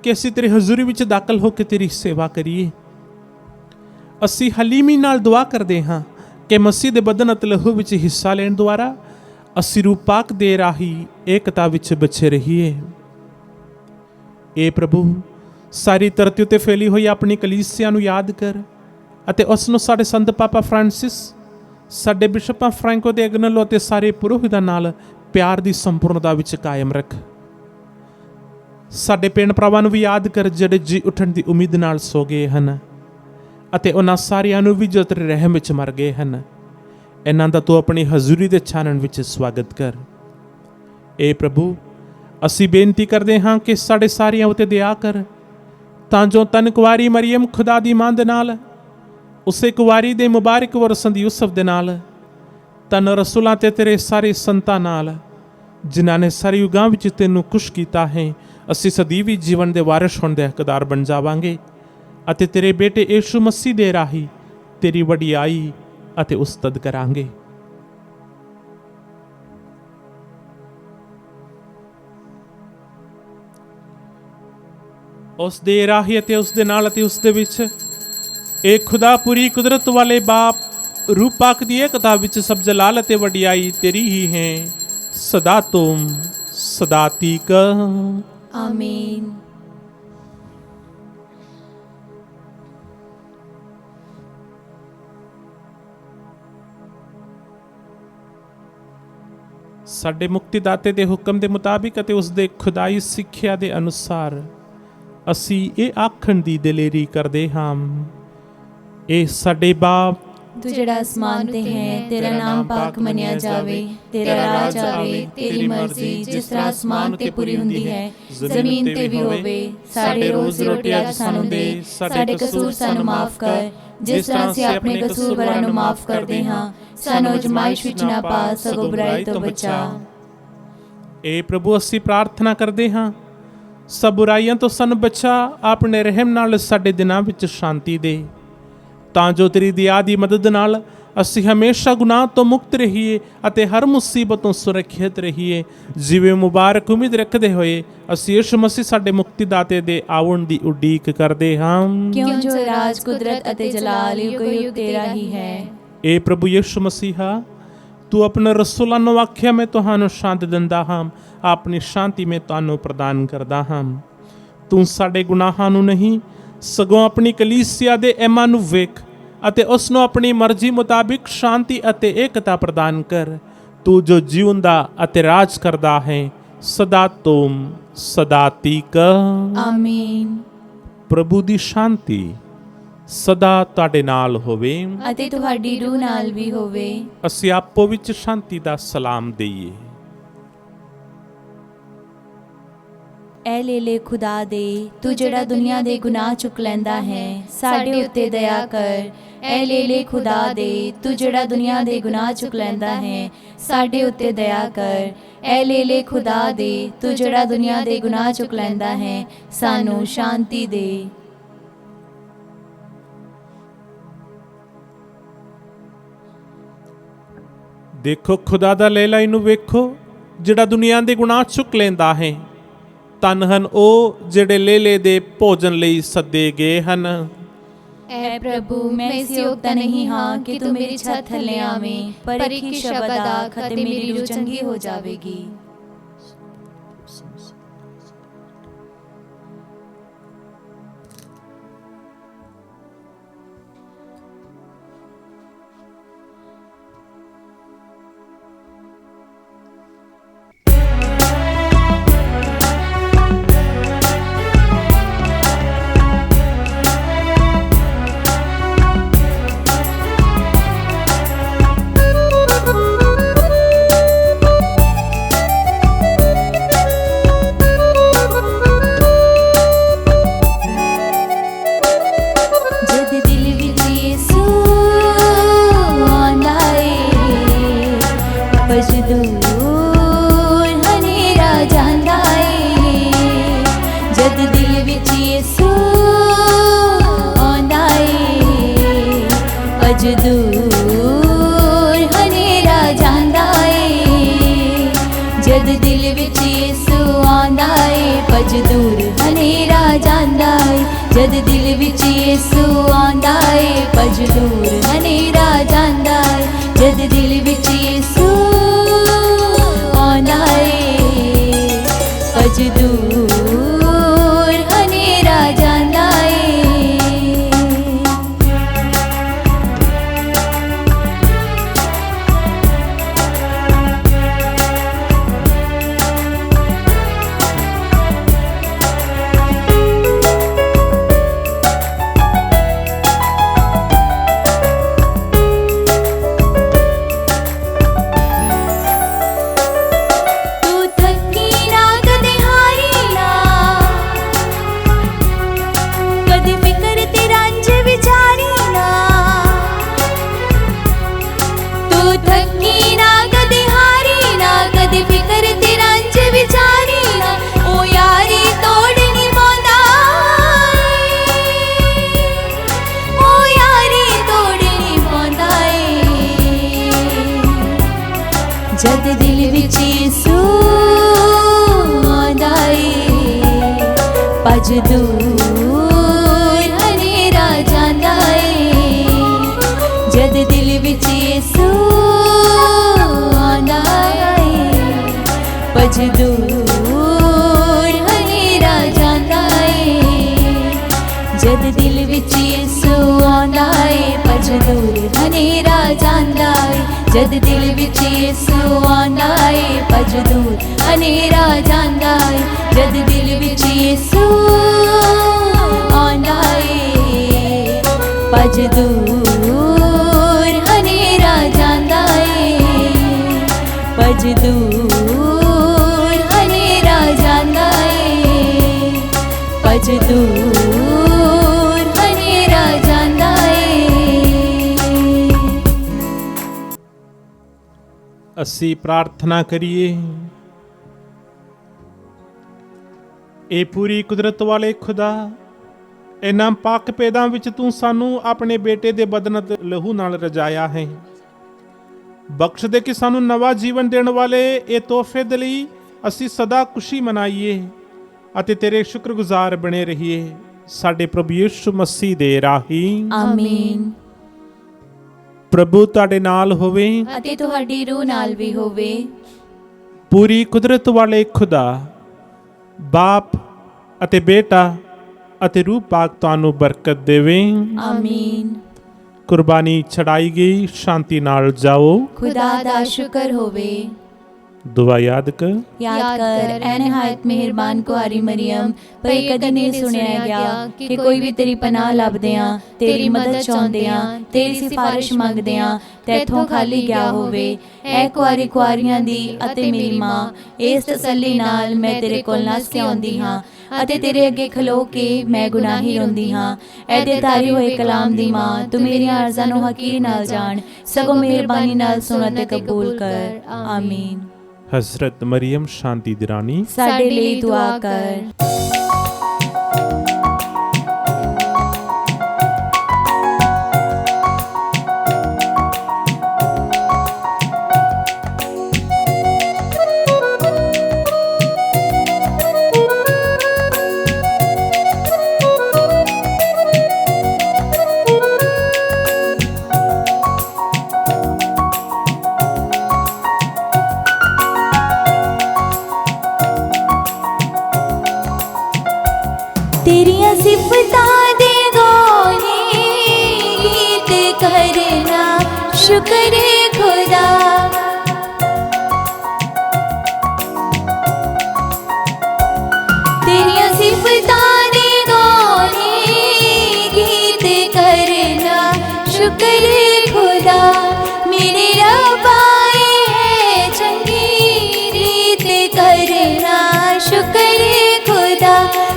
ਕਿ ਅਸੀਂ ਤੇਰੀ ਹਜ਼ੂਰੀ ਵਿੱਚ ਦਾਖਲ ਹੋ ਕੇ ਤੇਰੀ ਸੇਵਾ ਕਰੀਏ। ਅਸੀਂ ਹਲੀਮੀ ਨਾਲ ਦੁਆ ਕਰਦੇ ਹਾਂ ਕਿ ਮਸੀਹ ਦੇ ਬਦਨ ਅਤੇ ਲਹੂ ਵਿੱਚ ਹਿੱਸਾ ਲੈਣ ਦੁਆਰਾ ਅਸੀਂ ਰੂਹ ਪਾਕ ਦੇ ਰਾਹੀਂ ਏਕਤਾ ਵਿੱਚ ਬਚੇ ਰਹੀਏ। ਏ ਪ੍ਰਭੂ, ਸਾਰੀ ਧਰਤੀ ਉੱਤੇ ਫੈਲੀ ਹੋਈ ਆਪਣੀ ਕਲੀਸਿਆ ਨੂੰ ਯਾਦ ਕਰ ਅਤੇ ਉਸ ਨੂੰ ਸਾਡੇ ਸੰਤ ਪਾਪਾ ਫਰਾਂਸਿਸ, ਸਾਡੇ ਬਿਸ਼ਪਾਂ ਫ੍ਰੈਂਕੋ ਦੇ ਅਗਨਲੋ ਅਤੇ ਸਾਰੇ ਪੁਰੋਹਿਤਾਂ ਨਾਲ ਪਿਆਰ ਦੀ ਸੰਪੂਰਨਤਾ ਵਿੱਚ ਕਾਇਮ ਰੱਖ। ਸਾਡੇ ਭੈਣ ਭਰਾਵਾਂ ਨੂੰ ਵੀ ਯਾਦ ਕਰ ਜਿਹੜੇ ਜੀ ਉੱਠਣ ਦੀ ਉਮੀਦ ਨਾਲ ਸੋ ਗਏ ਹਨ ਅਤੇ ਉਹਨਾਂ ਸਾਰਿਆਂ ਨੂੰ ਵੀ ਜੋ ਤੇਰੇ ਰਹਿਮ ਵਿੱਚ ਮਰ ਗਏ ਹਨ, ਇਹਨਾਂ ਦਾ ਤੂੰ ਆਪਣੀ ਹਜ਼ੂਰੀ ਦੇ ਛਾਨਣ ਵਿੱਚ ਸਵਾਗਤ ਕਰ। ਏ ਪ੍ਰਭੂ, ਅਸੀਂ ਬੇਨਤੀ ਕਰਦੇ ਹਾਂ ਕਿ ਸਾਡੇ ਸਾਰਿਆਂ ਉੱਤੇ ਦਇਆ ਕਰ, ਤਾਂ ਜੋ ਤਨ ਕੁਆਰੀ ਮਰੀਮ ਖੁਦਾ ਦੀ ਮਾਂ ਦੇ ਨਾਲ, ਉਸੇ ਕੁਆਰੀ ਦੇ ਮੁਬਾਰਕ ਵਰਸੰਦ ਯੂਸਫ ਦੇ ਨਾਲ, ਤਨ ਰਸੂਲਾਂ ਤੇ ਤੇਰੇ ਸਾਰੇ ਸੰਤਾਂ ਨਾਲ, ਜਿਨ੍ਹਾਂ ਨੇ ਸਾਰੇ ਯੁਗਾਂ ਵਿੱਚ ਤੈਨੂੰ ਖੁਸ਼ ਕੀਤਾ ਹੈ, ਅਸੀਂ ਸਦੀਵੀ ਜੀਵਨ ਦੇ ਵਾਰਿਸ ਹੋਣ ਦੇ ਹੱਕਦਾਰ ਬਣ ਜਾਵਾਂਗੇ ਅਤੇ ਤੇਰੇ ਬੇਟੇ ਯਿਸੂ ਮਸੀਹ ਦੇ ਰਾਹੀਂ ਤੇਰੀ ਵਡਿਆਈ ਅਤੇ ਉਸਤਤ ਕਰਾਂਗੇ। ਉਸ ਦੇ ਰਾਹੀਂ ਅਤੇ ਉਸ ਦੇ ਨਾਲ ਅਤੇ ਉਸ ਦੇ ਵਿੱਚ ਇਹ ਖੁਦਾ ਪੂਰੀ ਕੁਦਰਤ ਵਾਲੇ ਬਾਪ ਰੂਹ ਪਾਕ ਦੀ ਏਕਤਾ ਵਿੱਚ ਸਭ ਜਲਾਲ ਅਤੇ ਵਡਿਆਈ ਤੇਰੀ ਹੀ ਹੈ, ਸਦਾ ਤੁਮ ਸਦਾ ਤੀਕ। ਆਮੀਨ। ਸਾਡੇ ਮੁਕਤੀਦਾਤੇ ਦੇ ਹੁਕਮ ਦੇ ਮੁਤਾਬਿਕ ਅਤੇ ਉਸ ਦੇ ਖੁਦਾਈ ਸਿੱਖਿਆ ਦੇ ਅਨੁਸਾਰ ਅਸੀਂ ਇਹ ਆਖਣ ਦੀ ਦਲੇਰੀ ਕਰਦੇ ਹਾਂ, ਇਹ ਸਾਡੇ ਬਾਪ ਤੂੰ ਜਿਹੜਾ ਅਸਮਾਨ ਤੇ ਹੈ, ਤੇਰਾ ਨਾਮ ਪਾਕ ਮੰਨਿਆ ਜਾਵੇ, ਤੇਰਾ ਰਾਜ ਆਵੇ, ਤੇਰੀ ਮਰਜ਼ੀ ਜਿਸ ਤਰ੍ਹਾਂ ਅਸਮਾਨ ਤੇ ਪੂਰੀ ਹੁੰਦੀ ਹੈ ਜ਼ਮੀਨ ਤੇ ਵੀ ਹੋਵੇ। ਸਾਡੇ ਰੋਜ਼ ਰੋਟੀ ਅੱਜ ਸਾਨੂੰ ਦੇ, ਸਾਡੇ ਕਸੂਰ ਸਾਨੂੰ ਮਾਫ ਕਰ ਜਿਸ ਤਰ੍ਹਾਂ ਅਸੀਂ ਆਪਣੇ ਕਸੂਰਵਾਰਾਂ ਨੂੰ ਮਾਫ ਕਰਦੇ ਹਾਂ। ਸਾਨੂੰ ਅਜ਼ਮਾਇਸ਼ ਵਿੱਚ ਨਾ ਪਾ, ਸਗੋਂ ਬੁਰਾਈ ਤੋਂ ਬਚਾ। ਏ ਪ੍ਰਭੂ, ਅਸੀਂ ਪ੍ਰਾਰਥਨਾ ਕਰਦੇ ਹਾਂ, ਸਭ ਬੁਰਾਈਆਂ ਤੋਂ ਸਾਨੂੰ ਬਚਾ, ਆਪਣੇ ਰਹਿਮ ਨਾਲ ਸਾਡੇ ਦਿਨਾਂ ਵਿੱਚ ਸ਼ਾਂਤੀ ਦੇ, ਤਾਂ ਜੋ ਤੇਰੀ ਦਇਆ ਦੀ ਮਦਦ ਨਾਲ ਅਸੀਂ ਹਮੇਸ਼ਾ ਗੁਨਾਹ ਤੋਂ ਮੁਕਤ ਰਹੀਏ ਅਤੇ ਹਰ ਮੁਸੀਬਤ ਤੋਂ ਸੁਰੱਖਿਅਤ ਰਹੀਏ। ਜਿਵੇਂ ਮੁਬਾਰਕ ਉਮੀਦ ਰੱਖਦੇ ਹੋਏ ਅਸੀਂ ਯਿਸੂ ਮਸੀਹ ਸਾਡੇ ਮੁਕਤੀਦਾਤੇ ਦੇ ਆਉਣ ਦੀ ਉਡੀਕ ਕਰਦੇ ਹਾਂ, ਕਿਉਂ ਜੋ ਰਾਜ, ਕੁਦਰਤ ਅਤੇ ਜਲਾਲ ਯੁਗ ਤੇਰਾ ਹੀ ਹੈ। ਏ ਪ੍ਰਭੂ ਯਿਸੂ ਮਸੀਹਾ, ਤੂੰ ਆਪਣੇ ਰਸੂਲਾਂ ਨੂੰ ਆਖਿਆ, ਮੈਂ ਤੁਹਾਨੂੰ ਸ਼ਾਂਤੀ ਦਿੰਦਾ ਹਾਂ, ਆਪਣੀ ਸ਼ਾਂਤੀ ਮੈਂ ਤੁਹਾਨੂੰ ਪ੍ਰਦਾਨ ਕਰਦਾ ਹਾਂ। ਤੂੰ ਸਾਡੇ ਗੁਨਾਹਾਂ ਨੂੰ ਨਹੀਂ ਸਗੋਂ ਆਪਣੀ ਕਲੀਸਿਆ ਦੇ ਐਮਾਂ ਨੂੰ ਵੇਖ ਅਤੇ ਉਸ ਨੂੰ ਆਪਣੀ ਮਰਜ਼ੀ ਮੁਤਾਬਿਕ ਸ਼ਾਂਤੀ ਅਤੇ ਏਕਤਾ ਪ੍ਰਦਾਨ ਕਰ। ਤੂੰ ਜੋ ਜਿਉਂਦਾ ਅਤੇ ਰਾਜ ਕਰਦਾ ਹੈ ਸਦਾ ਤੁਮ ਸਦਾ ਤੀਕ। ਆਮੀਨ। ਪ੍ਰਭੂ ਦੀ ਸ਼ਾਂਤੀ ਸਦਾ ਤੁਹਾਡੇ ਨਾਲ ਹੋਵੇ ਅਤੇ ਤੁਹਾਡੀ ਰੂਹ ਨਾਲ ਵੀ ਹੋਵੇ। ਅਸੀਂ ਆਪੋ ਵਿੱਚ ਸ਼ਾਂਤੀ ਦਾ ਸਲਾਮ ਦਈਏ। ਐ ਲੇਲੇ ਖੁਦਾ ਦੇ, ਤੂੰ ਜਿਹੜਾ ਦੁਨੀਆ ਦੇ ਗੁਨਾਹ ਚੁੱਕ ਲੈਂਦਾ ਹੈ, ਸਾਡੇ ਉੱਤੇ ਦਇਆ ਕਰ। ਐ ਲੇਲੇ ਖੁਦਾ ਦੇ, ਤੂੰ ਜਿਹੜਾ ਦੁਨੀਆ ਦੇ ਗੁਨਾਹ ਚੁੱਕ ਲੈਂਦਾ ਹੈ, ਸਾਡੇ ਉੱਤੇ ਦਇਆ ਕਰ। ਐ ਲੇਲੇ ਖੁਦਾ ਦੇ, ਤੂੰ ਜਿਹੜਾ ਦੁਨੀਆ ਦੇ ਗੁਨਾਹ ਚੁੱਕ ਲੈਂਦਾ ਹੈ, ਸਾਨੂੰ ਸ਼ਾਂਤੀ ਦੇ। ਦੇਖੋ ਖੁਦਾ ਦਾ ਲੇਲਾ, ਇਹਨੂੰ ਵੇਖੋ ਜਿਹੜਾ ਦੁਨੀਆ ਦੇ ਗੁਨਾਹ ਚੁੱਕ ਲੈਂਦਾ ਹੈ। ਧੰਨ ਹਨ ਉਹ ਜਿਹੜੇ ਲੇਲੇ ਦੇ ਭੋਜਨ ਲਈ ਸੱਦੇ ਗਏ ਹਨ। ਐ ਪ੍ਰਭੂ, ਮੈਂ ਇਸ ਯੋਗਤਾ ਨਹੀਂ ਹਾਂ ਕਿ ਤੂੰ ਮੇਰੀ ਛੱਤ ਥੱਲੇ ਆਵੇਂ, ਪਰ ਇੱਕ ਹੀ ਸ਼ਬਦ ਆਖ ਅਤੇ ਮੇਰੀ ਰੂਹ ਚੰਗੀ ਹੋ ਜਾਵੇਗੀ। जद दिल विच यीशु आंदा है, भज दूर हनेरा जांदा है। जद दिल विच यीशु आंदा है, भज दूर हनेरा जांदा है। जद दिल विच यीशु आंदा है, भज दूर हनेरा जांदा है। जद दिल विच यीशु आंदा है, भज दूर हनेरा जांदा है। जद दिल विच यीशु आंदा है, भज दूर हनेरा जांदा है। जद दिल विच यीशु आंदा है, भज दूर हनेरा जांदा है। जद दिल विच यीशु ਭਜ ਦੂਰ ਹਨੇਰਾ ਜਾਂਦਾ ਏ, ਭਜ ਦੂਰ ਹਨੇਰਾ ਜਾਂਦਾ ਏ, ਭਜ ਦੂਰ ਹਨੇਰਾ ਜਾਂਦਾ ਏ। ਅਸੀਂ ਪ੍ਰਾਰਥਨਾ ਕਰੀਏ। ਇਹ ਪੂਰੀ ਕੁਦਰਤ ਵਾਲੇ ਖੁਦਾ, ਇਹਨਾਂ ਪਾਕ ਪੈਦਾਂ ਵਿੱਚ ਤੂੰ ਸਾਨੂੰ ਆਪਣੇ ਬੇਟੇ ਦੇ ਬਦਨ ਅਤੇ ਲਹੂ ਨਾਲ ਰਜਾਇਆ ਹੈ। ਬਖਸ਼ ਦੇ ਕਿ ਸਾਨੂੰ ਨਵਾਂ ਜੀਵਨ ਦੇਣ ਵਾਲੇ ਇਹ ਤੋਹਫੇ ਦੇ ਲਈ ਅਸੀਂ ਸਦਾ ਖੁਸ਼ੀ ਮਨਾਈਏ ਅਤੇ ਤੇਰੇ ਸ਼ੁਕਰਗੁਜ਼ਾਰ ਬਣੇ ਰਹੀਏ। ਸਾਡੇ ਪ੍ਰਭੂ ਯਿਸੂ ਮਸੀਹ ਦੇ ਰਾਹੀਂ ਆਮੀਨ। ਪ੍ਰਭੂ ਤੁਹਾਡੇ ਨਾਲ ਹੋਵੇ ਅਤੇ ਤੁਹਾਡੀ ਰੂਹ ਨਾਲ ਵੀ ਹੋਵੇ। ਪੂਰੀ ਕੁਦਰਤ ਵਾਲੇ ਖੁਦਾ, ਬਾਪ ਅਤੇ ਬੇਟਾ ਅਤੇ ਰੂਹ ਪਾਕ ਤੁਹਾਨੂੰ ਬਰਕਤ ਦੇਵੇ। ਆਮੀਨ। ਕੁਰਬਾਨੀ ਚੜਾਈ ਗਈ, ਸ਼ਾਂਤੀ ਨਾਲ ਜਾਓ। ਖੁਦਾ ਦਾ ਸ਼ੁਕਰ ਹੋਵੇ। ਦੁਆ ਯਾਦ ਕਰ। याद कर ऐ निहायत मेहरबान कुआरी मरियम, पर कदी नहीं सुनिया गया कि कोई भी तेरी पनाह लभदे आ, तेरी मदद चाहुंदे आ, तेरी सिफारिश मंगदे आ, तैथों खाली गया होवे। ऐ कुआरी कुआरियां दी अते मेरी मां, इस तसल्ली नाल मैं तेरे कोल नस के आउंदी हां ਅਤੇ ਤੇਰੇ ਅੱਗੇ ਖਲੋ ਕੇ ਮੈਂ ਗੁਨਾਹੀ ਰੋਂਦੀ ਹਾਂ। ਐ ਦੇ ਤਾਰੀ ਹੋਏ ਕਲਾਮ ਦੀ ਮਾਂ, ਤੂੰ ਮੇਰੀਆਂ ਅਰਜ਼ਾਂ ਨੂੰ ਹਕੀਰ ਨਾਲ ਜਾਣ, ਸਗੋਂ ਮਿਹਰਬਾਨੀ ਨਾਲ ਸੁਣ ਅਤੇ ਕਬੂਲ ਕਰ। ਆਮੀਨ। ਹਜ਼ਰਤ ਮਰੀਮ ਸ਼ਾਂਤੀ ਦੀ ਰਾਣੀ, ਸਾਡੇ ਲਈ ਦੁਆ ਕਰ। तेरिया सिफतां दे गाने गीत करना, शुक्र खुदा। तेरिया सिफतां दे गाने गीत करना, शुक्र खुदा। मेरे रब आए है चंगी रीत करना, शुक्र खुदा।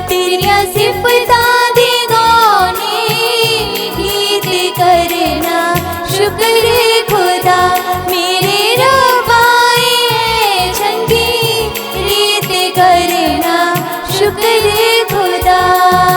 तेरिया सिफतां दे गाने गीत करना, शुक्र खुदा। मेरे रब आए है चंगी रीत करना, शुक्र खुदा।